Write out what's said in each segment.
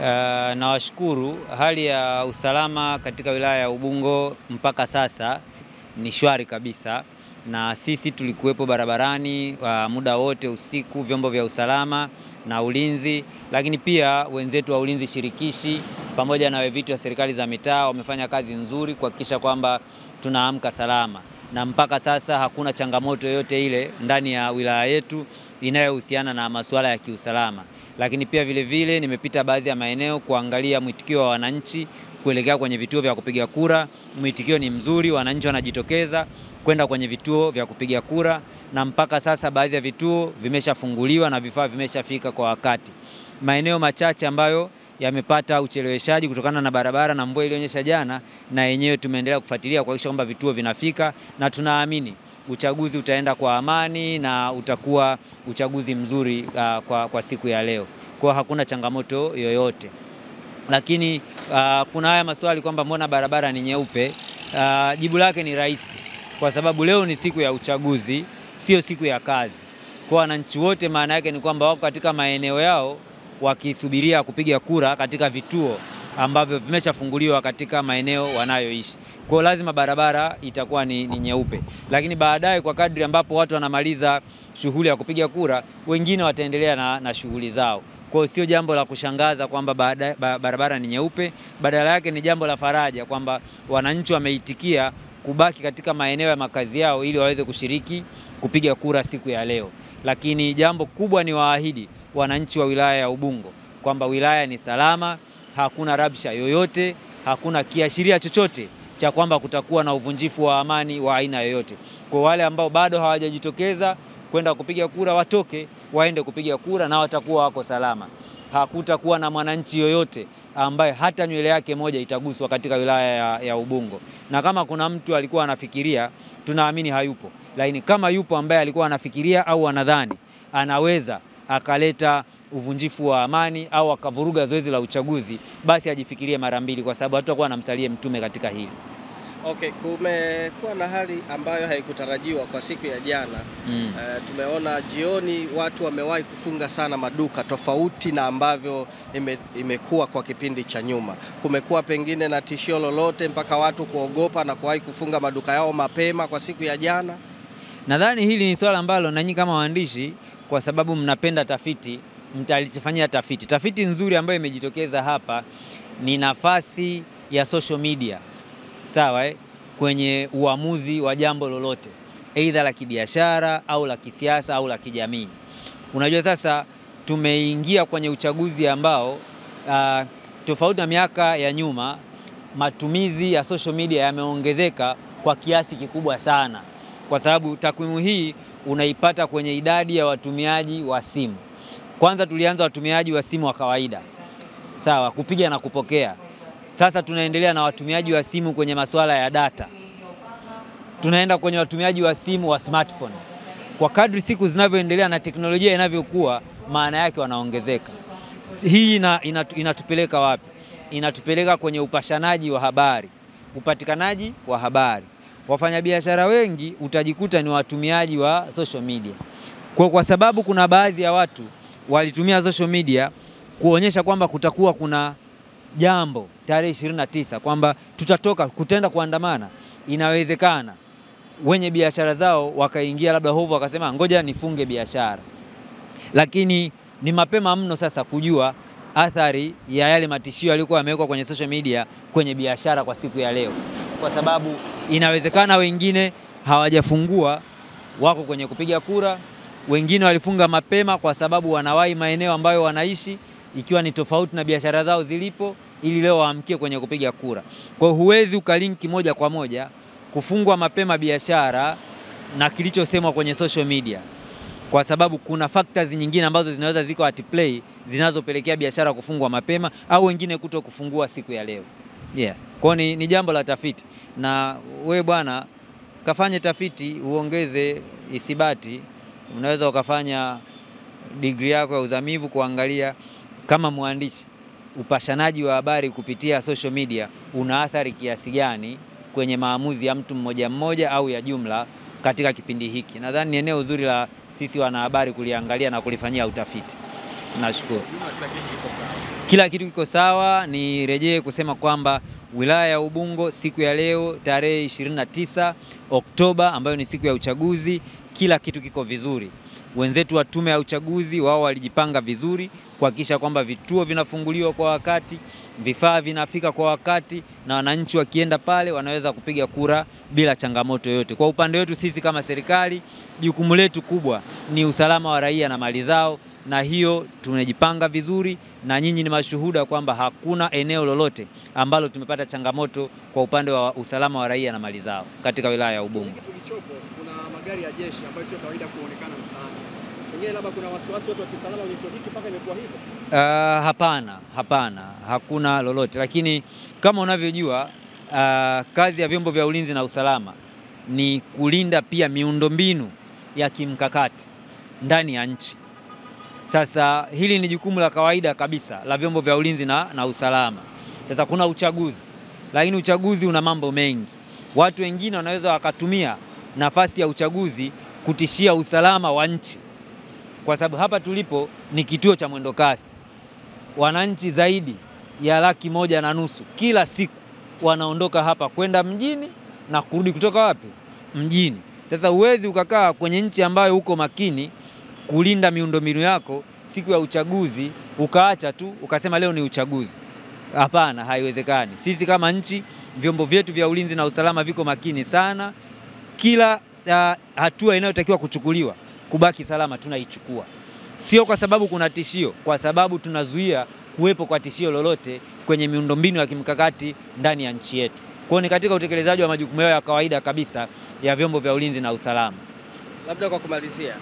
Nawashukuru, hali ya usalama katika wilaya ya Ubungo mpaka sasa ni shwari kabisa, na sisi tulikuwepo barabarani muda wote usiku, vyombo vya usalama na ulinzi, lakini pia wenzetu wa ulinzi shirikishi pamoja na wevitu wa serikali za mitaa wamefanya kazi nzuri kuhakikisha kwamba tunaamka salama, na mpaka sasa hakuna changamoto yoyote ile ndani ya wilaya yetu inayohusiana na masuala ya kiusalama. Lakini pia vile vile nimepita baadhi ya maeneo kuangalia mwitikio wa wananchi kuelekea kwenye vituo vya kupiga kura. Mwitikio ni mzuri, wananchi wanajitokeza kwenda kwenye vituo vya kupiga kura, na mpaka sasa baadhi ya vituo vimeshafunguliwa na vifaa vimeshafika kwa wakati. Maeneo machache ambayo yamepata ucheleweshaji kutokana na barabara na mvua ilionyesha jana, na yenyewe tumeendelea kufuatilia kuhakikisha kwamba vituo vinafika, na tunaamini uchaguzi utaenda kwa amani na utakuwa uchaguzi mzuri kwa siku ya leo. Kwa hakuna changamoto yoyote. Lakini kuna haya maswali kwamba mbona barabara ni nyeupe? Jibu lake ni rahisi. Kwa sababu leo ni siku ya uchaguzi, sio siku ya kazi. Kwa wananchi wote maana yake ni kwamba wako katika maeneo yao wakisubiria kupiga kura katika vituo ambavyo vimeshafunguliwa katika maeneo wanayoishi. Kwa lazima barabara itakuwa ni nyeupe. Lakini baadaye kwa kadri ambapo watu wanamaliza shughuli ya kupiga kura, wengine wataendelea na shughuli zao. Kwa sio jambo la kushangaza kwamba barabara ni nyeupe, badala yake ni jambo la faraja kwamba wananchi wameitikia kubaki katika maeneo ya makazi yao ili waweze kushiriki kupiga kura siku ya leo. Lakini jambo kubwa ni waahidi wananchi wa wilaya ya Ubungo kwamba wilaya ni salama, hakuna rabsha yoyote, hakuna kiashiria chochote cha kwamba kutakuwa na uvunjifu wa amani wa aina yoyote. Kwa wale ambao bado hawajajitokeza kwenda kupiga kura, watoke waende kupiga kura na watakuwa wako salama. Hakutakuwa na mwananchi yoyote ambaye hata nywele yake moja itaguswa katika wilaya ya Ubungo. Na kama kuna mtu alikuwa anafikiria, tunaamini hayupo. Lakini kama yupo ambaye alikuwa anafikiria au anadhani anaweza akaleta uvunjifu wa amani au akavuruga zoezi la uchaguzi, basi ajifikirie mara mbili, kwa sababu hatutakuwa namsalie mtume katika hili. Okay, kumekuwa na hali ambayo haikutarajiwa kwa siku ya jana. Tumeona jioni watu wamewahi kufunga sana maduka tofauti na ambavyo imekuwa kwa kipindi cha nyuma. Kumekuwa pengine na tishio lolote mpaka watu kuogopa na kuwahi kufunga maduka yao mapema kwa siku ya jana? Nadhani hili ni swala ambalo nanyi kama waandishi, kwa sababu mnapenda tafiti, mtalifanyia tafiti. Tafiti nzuri ambayo imejitokeza hapa ni nafasi ya social media, sawa, kwenye uamuzi wa jambo lolote, aidha la kibiashara au la kisiasa au la kijamii. Unajua sasa tumeingia kwenye uchaguzi ambao tofauti na miaka ya nyuma, matumizi ya social media yameongezeka kwa kiasi kikubwa sana. Kwa sababu takwimu hii unaipata kwenye idadi ya watumiaji wa simu. Kwanza tulianza watumiaji wa simu wa kawaida, sawa, kupiga na kupokea. Sasa tunaendelea na watumiaji wa simu kwenye masuala ya data. Tunaenda kwenye watumiaji wa simu wa smartphone. Kwa kadri siku zinavyoendelea na teknolojia inavyokuwa, maana yake wanaongezeka. Hii inatupeleka wapi? Inatupeleka kwenye upashanaji wa habari, upatikanaji wa habari. Wafanyabiashara wengi utajikuta ni watumiaji wa social media. Kwa sababu kuna baadhi ya watu walitumia social media kuonyesha kwamba kutakuwa kuna jambo tarehe 29 kwamba kutenda kuandamana, inawezekana wenye biashara zao wakaingia labda hofu wakasema ngoja nifunge biashara. Lakini ni mapema mno sasa kujua athari ya yale matishio yaliokuwa yamewekwa kwenye social media kwenye biashara kwa siku ya leo. Kwa sababu inawezekana wengine hawajafungua, wako kwenye kupiga kura, wengine walifunga mapema kwa sababu wanawahi maeneo ambayo wanaishi, ikiwa ni tofauti na biashara zao zilipo, ili leo waamkie kwenye kupiga kura. Kwa huwezi ukalinki moja kwa moja kufungwa mapema biashara na kilichosemwa kwenye social media, kwa sababu kuna factors nyingine ambazo zinaweza ziko at play zinazopelekea biashara kufungwa mapema au wengine kuto kufungua siku ya leo. Kwa ni jambo la tafiti, na wewe bwana kafanye tafiti, uongeze ithibati. Unaweza ukafanya degree yako ya uzamivu kuangalia kama mwandishi upashanaji wa habari kupitia social media una athari kiasi gani kwenye maamuzi ya mtu mmoja mmoja au ya jumla katika kipindi hiki. Nadhani ni eneo zuri la sisi wanahabari kuliangalia na kulifanyia utafiti. Nashukuru. Kila kitu kiko sawa. Nirejee kusema kwamba wilaya ya Ubungo siku ya leo tarehe 29 Oktoba ambayo ni siku ya uchaguzi, kila kitu kiko vizuri. Wenzetu wa tume ya uchaguzi wao walijipanga vizuri kuhakikisha kwamba vituo vinafunguliwa kwa wakati, vifaa vinafika kwa wakati, na wananchi wakienda pale wanaweza kupiga kura bila changamoto yoyote. Kwa upande wetu sisi kama serikali, jukumu letu kubwa ni usalama wa raia na mali zao, na hiyo tumejipanga vizuri, na nyinyi ni mashuhuda kwamba hakuna eneo lolote ambalo tumepata changamoto kwa upande wa usalama wa raia na mali zao katika wilaya ya Ubungo. Kuna magari ya jeshi ambayo sio kawaida kuonekana mtaani. Pengine labda kuna wasiwasi watu wa kisalama walichohiki mpaka imekuwa hivyo? Hapana, hakuna lolote. Lakini kama unavyojua, kazi ya vyombo vya ulinzi na usalama ni kulinda pia miundombinu ya kimkakati ndani ya nchi. Sasa hili ni jukumu la kawaida kabisa la vyombo vya ulinzi na usalama. Sasa kuna uchaguzi, lakini uchaguzi una mambo mengi. Watu wengine wanaweza wakatumia nafasi ya uchaguzi kutishia usalama wa nchi, kwa sababu hapa tulipo ni kituo cha mwendokasi. Wananchi zaidi ya 150,000 kila siku wanaondoka hapa kwenda mjini na kurudi kutoka wapi? Mjini. Sasa huwezi ukakaa kwenye nchi ambayo uko makini kulinda miundombinu yako siku ya uchaguzi ukaacha tu ukasema leo ni uchaguzi. Hapana, haiwezekani. Sisi kama nchi, vyombo vyetu vya ulinzi na usalama viko makini sana. Kila hatua inayotakiwa kuchukuliwa kubaki salama tunaichukua. Sio kwa sababu kuna tishio, kwa sababu tunazuia kuwepo kwa tishio lolote kwenye miundombinu ya kimkakati ndani ya nchi yetu. Kwa ni katika utekelezaji wa majukumu yao ya kawaida kabisa ya vyombo vya ulinzi na usalama. Labda kwa kumalizia,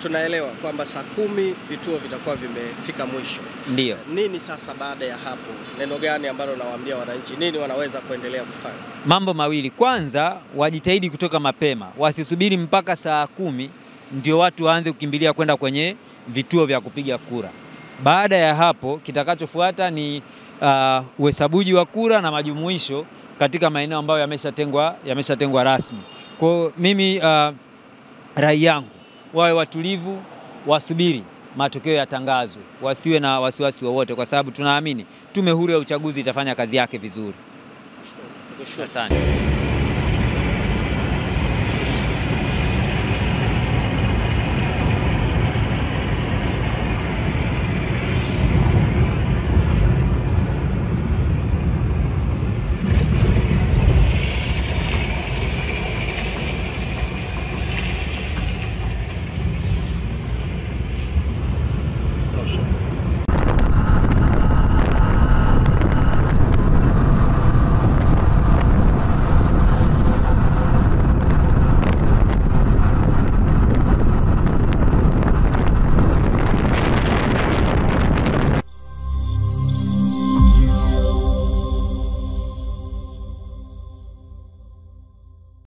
tunaelewa kwamba saa 10 vituo vitakuwa vimefika mwisho. Ndio. Nini sasa baada ya hapo? Neno gani ambalo nawaambia wananchi? Nini wanaweza kuendelea kufanya? Mambo mawili. Kwanza, wajitahidi kutoka mapema. Wasisubiri mpaka saa 10 ndio watu waanze kukimbilia kwenda kwenye vituo vya kupiga kura. Baada ya hapo, kitakachofuata ni uhesabuji wa kura na majumuisho katika maeneo ambayo yameshatengwa rasmi. Kwa mimi rai yangu, wawe watulivu, wasubiri matokeo yatangazwe, wasiwe na wasiwasi wowote, kwa sababu tunaamini tume huru ya uchaguzi itafanya kazi yake vizuri. Asante.